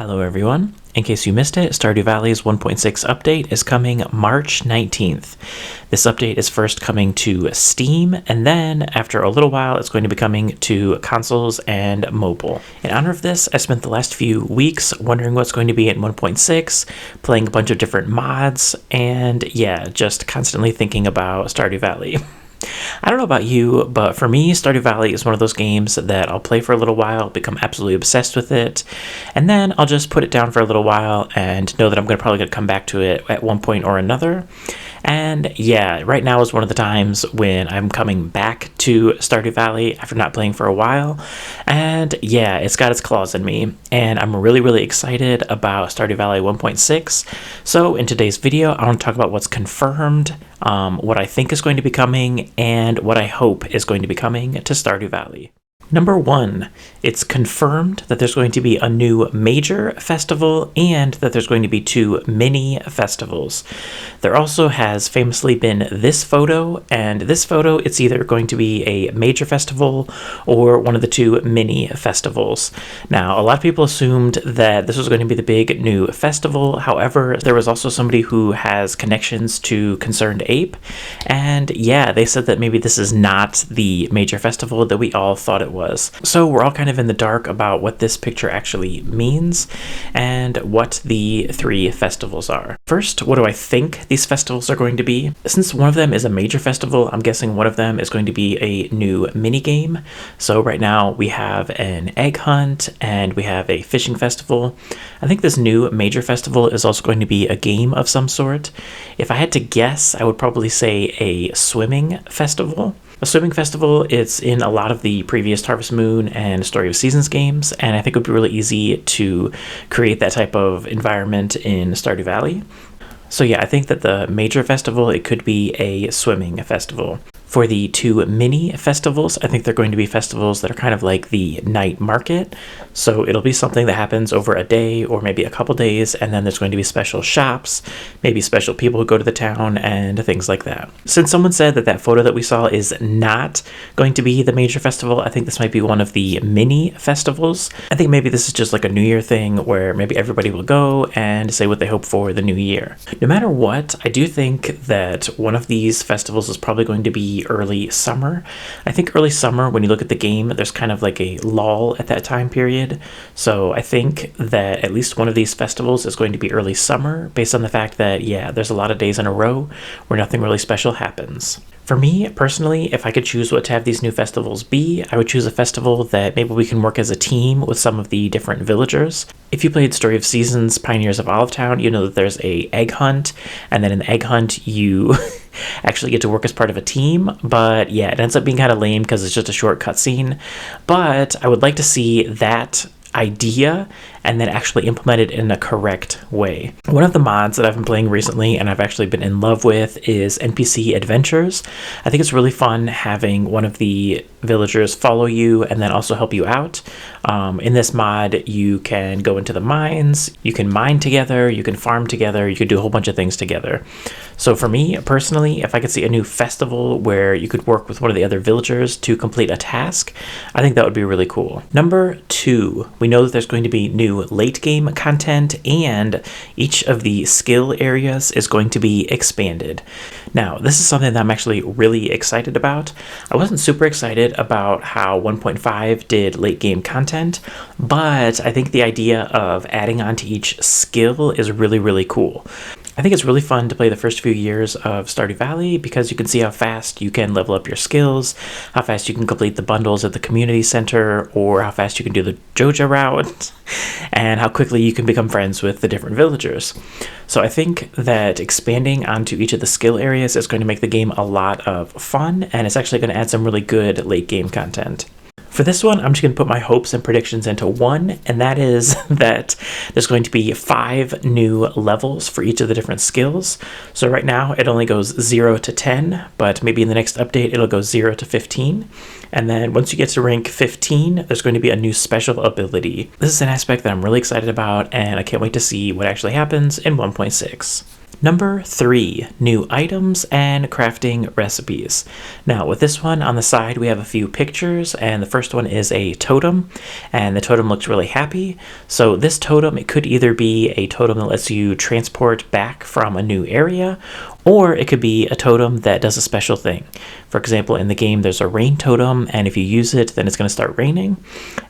Hello everyone. In case you missed it, Stardew Valley's 1.6 update is coming March 19th. This update is first coming to Steam, and then after a little while it's going to be coming to consoles and mobile. In honor of this, I spent the last few weeks wondering what's going to be in 1.6, playing a bunch of different mods, and yeah, just constantly thinking about Stardew Valley. I don't know about you, but for me, Stardew Valley is one of those games that I'll play for a little while, become absolutely obsessed with it, and then I'll just put it down for a little while and know that I'm probably going to come back to it at one point or another. And yeah, right now is one of the times when I'm coming back to Stardew Valley after not playing for a while. And yeah, it's got its claws in me, and I'm really excited about Stardew Valley 1.6. So in today's video, I want to talk about what's confirmed, what I think is going to be coming, and what I hope is going to be coming to Stardew Valley. Number 1, it's confirmed that there's going to be a new major festival and that there's going to be 2 mini festivals. There also has famously been this photo, and this photo, it's either going to be a major festival or one of the 2 mini festivals. Now, a lot of people assumed that this was going to be the big new festival. However, there was also somebody who has connections to Concerned Ape, and yeah, they said that maybe this is not the major festival that we all thought it was. So we're all kind of in the dark about what this picture actually means and what the 3 festivals are. First, what do I think these festivals are going to be? Since one of them is a major festival, I'm guessing one of them is going to be a new mini game. So right now we have an egg hunt and we have a fishing festival. I think this new major festival is also going to be a game of some sort. If I had to guess, I would probably say a swimming festival. A swimming festival, it's in a lot of the previous Harvest Moon and Story of Seasons games, and I think it would be really easy to create that type of environment in Stardew Valley. So yeah, I think that the major festival, it could be a swimming festival. For the 2 mini festivals, I think they're going to be festivals that are kind of like the night market. So it'll be something that happens over a day or maybe a couple days, and then there's going to be special shops, maybe special people who go to the town and things like that. Since someone said that that photo that we saw is not going to be the major festival, I think this might be one of the mini festivals. I think maybe this is just like a New Year thing where maybe everybody will go and say what they hope for the new year. No matter what, I do think that one of these festivals is probably going to be early summer. I think early summer, when you look at the game, there's kind of like a lull at that time period. So I think that at least one of these festivals is going to be early summer, based on the fact that, yeah, there's a lot of days in a row where nothing really special happens. For me, personally, if I could choose what to have these new festivals be, I would choose a festival that maybe we can work as a team with some of the different villagers. If you played Story of Seasons, Pioneers of Olivetown, you know that there's a egg hunt, and then in the egg hunt, you actually get to work as part of a team, but yeah, it ends up being kind of lame because it's just a short cutscene. But I would like to see that idea and then actually implement it in a correct way. One of the mods that I've been playing recently and I've actually been in love with is NPC Adventures. I think it's really fun having one of the villagers follow you and then also help you out. In this mod, you can go into the mines, you can mine together, you can farm together, you can do a whole bunch of things together. So for me, personally, if I could see a new festival where you could work with one of the other villagers to complete a task, I think that would be really cool. Number 2, we know that there's going to be new late game content, and each of the skill areas is going to be expanded. Now, this is something that I'm actually really excited about. I wasn't super excited about how 1.5 did late game content, but I think the idea of adding on to each skill is really cool. I think it's really fun to play the first few years of Stardew Valley because you can see how fast you can level up your skills, how fast you can complete the bundles at the community center, or how fast you can do the JoJo Routes, and how quickly you can become friends with the different villagers. So I think that expanding onto each of the skill areas is going to make the game a lot of fun, and it's actually going to add some really good late game content. For this one, I'm just going to put my hopes and predictions into one, and that is that there's going to be 5 new levels for each of the different skills. So right now, it only goes 0 to 10, but maybe in the next update, it'll go 0 to 15. And then once you get to rank 15, there's going to be a new special ability. This is an aspect that I'm really excited about, and I can't wait to see what actually happens in 1.6. Number 3, new items and crafting recipes. Now with this one on the side we have a few pictures, and the first one is a totem, and the totem looks really happy. So this totem, it could either be a totem that lets you transport back from a new area, or it could be a totem that does a special thing. For example, in the game there's a rain totem, and if you use it then it's going to start raining.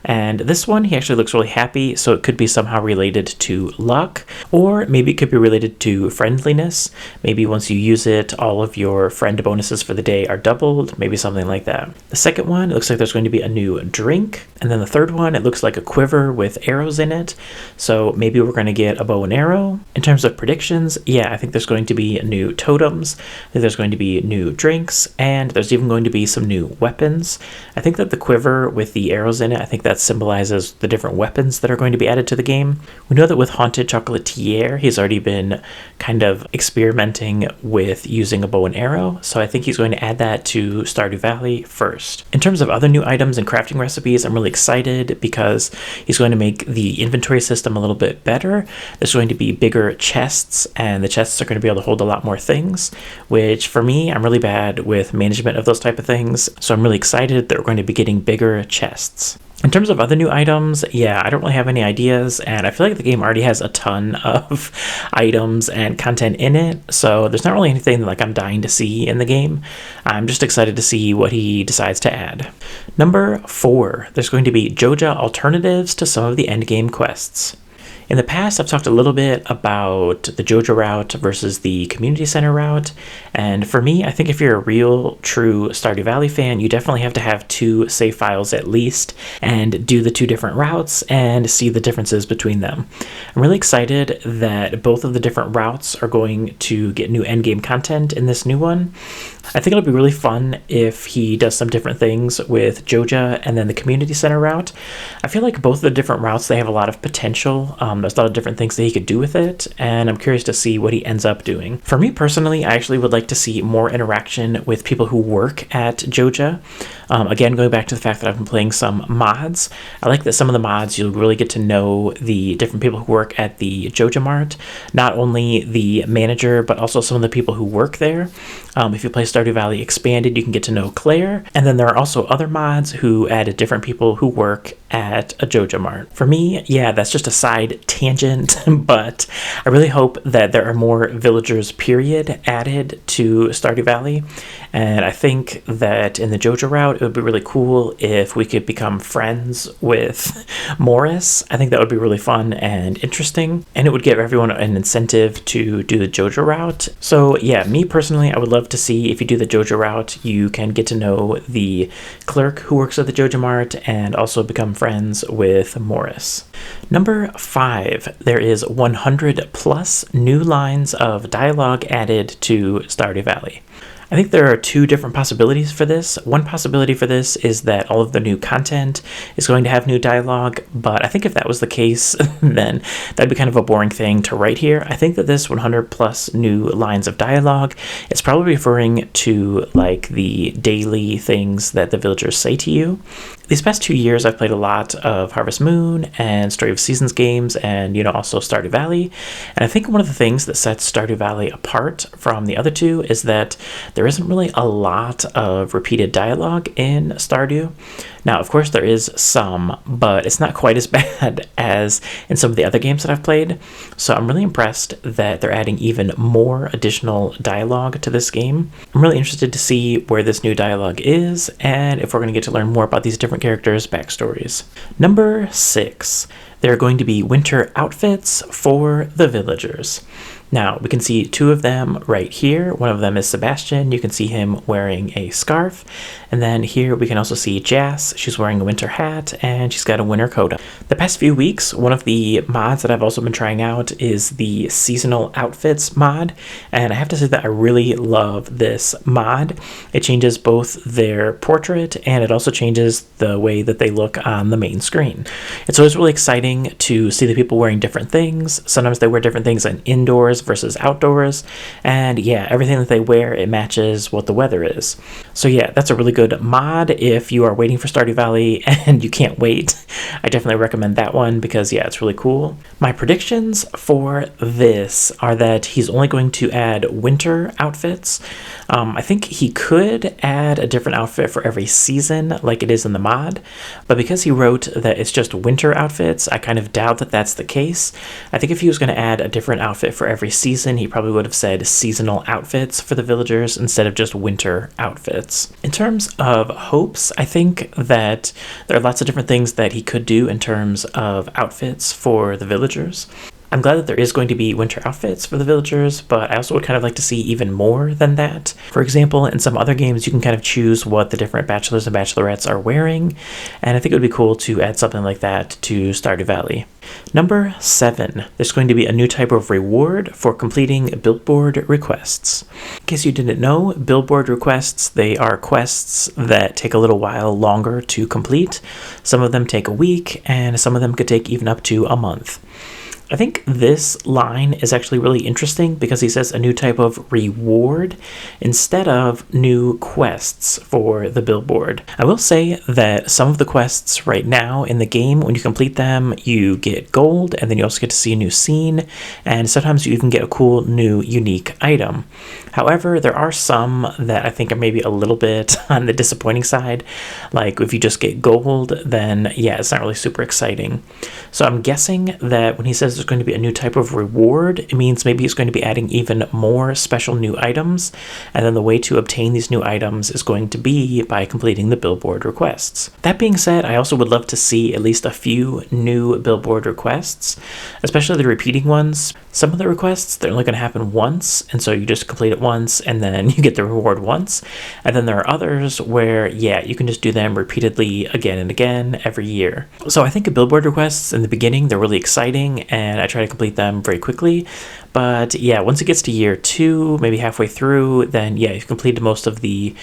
And this one, he actually looks really happy, so it could be somehow related to luck, or maybe it could be related to friendliness. Maybe once you use it, all of your friend bonuses for the day are doubled, maybe something like that. The second one, it looks like there's going to be a new drink. And then the third one, it looks like a quiver with arrows in it, so maybe we're going to get a bow and arrow. In terms of predictions, yeah, I think there's going to be new totems, I think there's going to be new drinks, and there's even going to be some new weapons. I think that the quiver with the arrows in it, I think that symbolizes the different weapons that are going to be added to the game. We know that with Haunted Chocolatier, he's already been kind of experimenting with using a bow and arrow, so I think he's going to add that to Stardew Valley first. In terms of other new items and crafting recipes, I'm really excited because he's going to make the inventory system a little bit better. There's going to be bigger chests, and the chests are going to be able to hold a lot more things, which for me, I'm really bad with management of those type of things, so I'm really excited that we're going to be getting bigger chests. In terms of other new items, yeah, I don't really have any ideas, and I feel like the game already has a ton of items and content in it, so there's not really anything like I'm dying to see in the game. I'm just excited to see what he decides to add. Number 4, there's going to be JoJo alternatives to some of the endgame quests. In the past, I've talked a little bit about the JoJo route versus the community center route, and for me, I think if you're a real, true Stardew Valley fan, you definitely have to have 2 save files at least, and do the 2 different routes and see the differences between them. I'm really excited that both of the different routes are going to get new endgame content in this new one. I think it'll be really fun if he does some different things with JoJo and then the community center route. I feel like both of the different routes, they have a lot of potential. There's a lot of different things that he could do with it, and I'm curious to see what he ends up doing. For me personally, I actually would like to see more interaction with people who work at JoJo. Again, going back to the fact that I've been playing some mods, I like that some of the mods you'll really get to know the different people who work at the JoJo Mart, not only the manager, but also some of the people who work there. If you play Stardew Valley Expanded, you can get to know Claire, and then there are also other mods who added different people who work at a JoJo Mart. For me, yeah, that's just a side tangent, but I really hope that there are more villagers, period, added to Stardew Valley, and I think that in the JoJo route, it would be really cool if we could become friends with Morris. I think that would be really fun and interesting, and it would give everyone an incentive to do the JoJo route. So yeah, me personally, I would love to see if you do the JoJo route, you can get to know the clerk who works at the JoJo Mart and also become friends with Morris. Number 5, there is 100 plus new lines of dialogue added to Stardew Valley. I think there are 2 different possibilities for this. One possibility for this is that all of the new content is going to have new dialogue, but I think if that was the case, then that'd be kind of a boring thing to write here. I think that this 100 plus new lines of dialogue is probably referring to like the daily things that the villagers say to you. These past 2 years, I've played a lot of Harvest Moon and Story of Seasons games, and also Stardew Valley. And I think one of the things that sets Stardew Valley apart from the other 2 is that there isn't really a lot of repeated dialogue in Stardew. Now, of course, there is some, but it's not quite as bad as in some of the other games that I've played. So I'm really impressed that they're adding even more additional dialogue to this game. I'm really interested to see where this new dialogue is, and if we're going to get to learn more about these different characters' backstories. Number 6, there are going to be winter outfits for the villagers. Now, we can see 2 of them right here. One of them is Sebastian. You can see him wearing a scarf. And then here we can also see Jas. She's wearing a winter hat, and she's got a winter coat on. The past few weeks, one of the mods that I've also been trying out is the seasonal outfits mod. And I have to say that I really love this mod. It changes both their portrait, and it also changes the way that they look on the main screen. It's always really exciting to see the people wearing different things. Sometimes they wear different things in indoors versus outdoors. And yeah, everything that they wear, it matches what the weather is. So yeah, that's a really good mod if you are waiting for Stardew Valley and you can't wait. I definitely recommend that one because yeah, it's really cool. My predictions for this are that he's only going to add winter outfits. I think he could add a different outfit for every season like it is in the mod, but because he wrote that it's just winter outfits, I kind of doubt that that's the case. I think if he was going to add a different outfit for every season, he probably would have said seasonal outfits for the villagers instead of just winter outfits. In terms of hopes, I think that there are lots of different things that he could do in terms of outfits for the villagers. I'm glad that there is going to be winter outfits for the villagers, but I also would kind of like to see even more than that. For example, in some other games, you can kind of choose what the different bachelors and bachelorettes are wearing, and I think it would be cool to add something like that to Stardew Valley. Number 7, there's going to be a new type of reward for completing billboard requests. In case you didn't know, billboard requests, they are quests that take a little while longer to complete. Some of them take a week, and some of them could take even up to a month. I think this line is actually really interesting because he says a new type of reward instead of new quests for the billboard. I will say that some of the quests right now in the game, when you complete them, you get gold, and then you also get to see a new scene, and sometimes you even get a cool new unique item. However, there are some that I think are maybe a little bit on the disappointing side. Like if you just get gold, then yeah, it's not really super exciting. So I'm guessing that when he says there's going to be a new type of reward, it means maybe he's going to be adding even more special new items, and then the way to obtain these new items is going to be by completing the billboard requests. That being said, I also would love to see at least a few new billboard requests, especially the repeating ones. Some of the requests, they're only going to happen once, and so you just complete it once and then you get the reward once. And then there are others where, yeah, you can just do them repeatedly again and again every year. So I think billboard requests in the beginning, they're really exciting, and I try to complete them very quickly. But yeah, once it gets to year 2, maybe halfway through, then yeah, you've completed most of the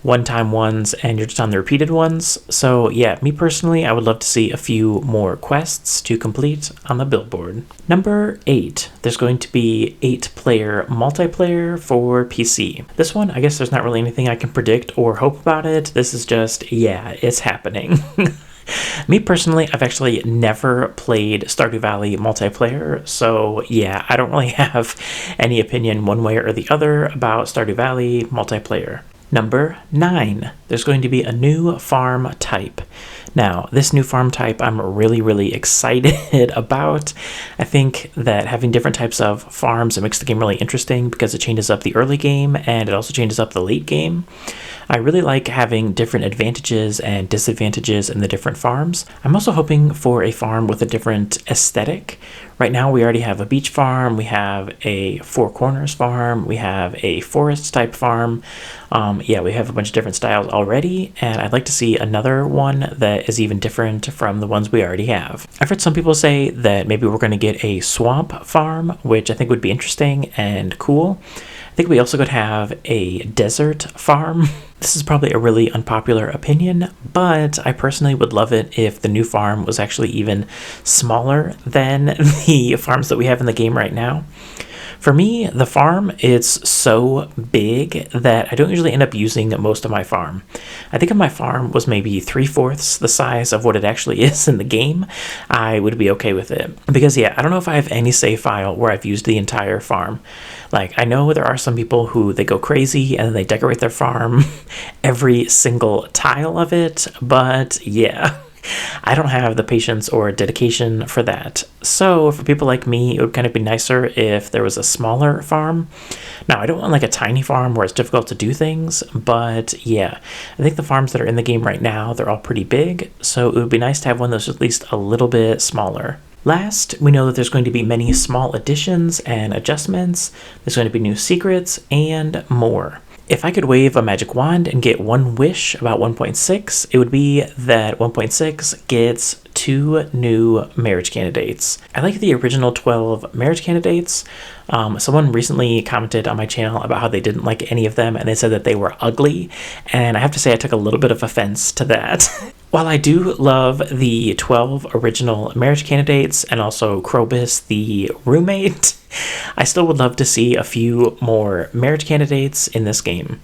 one-time ones and you're just on the repeated ones. So yeah, me personally, I would love to see a few more quests to complete on the billboard. Number 8, there's going to be 8-player multiplayer for PC. This one, I guess there's not really anything I can predict or hope about it. This is just, yeah, it's happening. Me personally, I've actually never played Stardew Valley multiplayer, so yeah, I don't really have any opinion one way or the other about Stardew Valley multiplayer. Number 9, there's going to be a new farm type. Now, this new farm type I'm really excited about. I think that having different types of farms, it makes the game really interesting because it changes up the early game and it also changes up the late game. I really like having different advantages and disadvantages in the different farms. I'm also hoping for a farm with a different aesthetic. Right now we already have a beach farm, we have a Four Corners farm, we have a forest type farm. Yeah, we have a bunch of different styles already, and I'd like to see another one that is even different from the ones we already have. I've heard some people say that maybe we're going to get a swamp farm, which I think would be interesting and cool. I think we also could have a desert farm. This is probably a really unpopular opinion, but I personally would love it if the new farm was actually even smaller than the farms that we have in the game right now. For me, the farm is so big that I don't usually end up using most of my farm. I think if my farm was maybe 3/4 the size of what it actually is in the game, I would be okay with it. Because yeah, I don't know if I have any save file where I've used the entire farm. Like, I know there are some people who they go crazy and they decorate their farm every single tile of it, but yeah, I don't have the patience or dedication for that. So for people like me, it would kind of be nicer if there was a smaller farm. Now, I don't want like a tiny farm where it's difficult to do things, but yeah, I think the farms that are in the game right now, they're all pretty big, so it would be nice to have one that's at least a little bit smaller. Last, we know that there's going to be many small additions and adjustments. There's going to be new secrets and more. If I could wave a magic wand and get one wish about 1.6, it would be that 1.6 gets 2 new marriage candidates. I like the original 12 marriage candidates. Someone recently commented on my channel about how they didn't like any of them and they said that they were ugly, and I have to say I took a little bit of offense to that. While I do love the 12 original marriage candidates and also Krobus, the roommate, I still would love to see a few more marriage candidates in this game.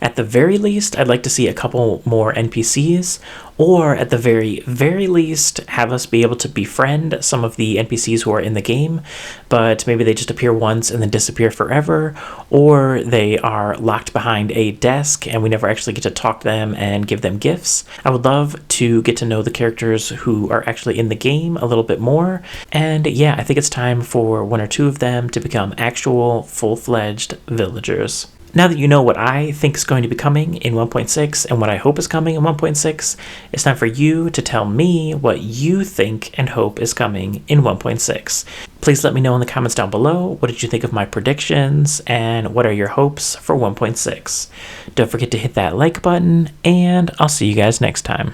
At the very least, I'd like to see a couple more NPCs, or at the very, very least, have us be able to befriend some of the NPCs who are in the game, but maybe they just appear once and then disappear forever, or they are locked behind a desk and we never actually get to talk to them and give them gifts. I would love to get to know the characters who are actually in the game a little bit more, and yeah, I think it's time for one or two of them to become actual full-fledged villagers. Now that you know what I think is going to be coming in 1.6 and what I hope is coming in 1.6, it's time for you to tell me what you think and hope is coming in 1.6. Please let me know in the comments down below, what did you think of my predictions and what are your hopes for 1.6. Don't forget to hit that like button, and I'll see you guys next time.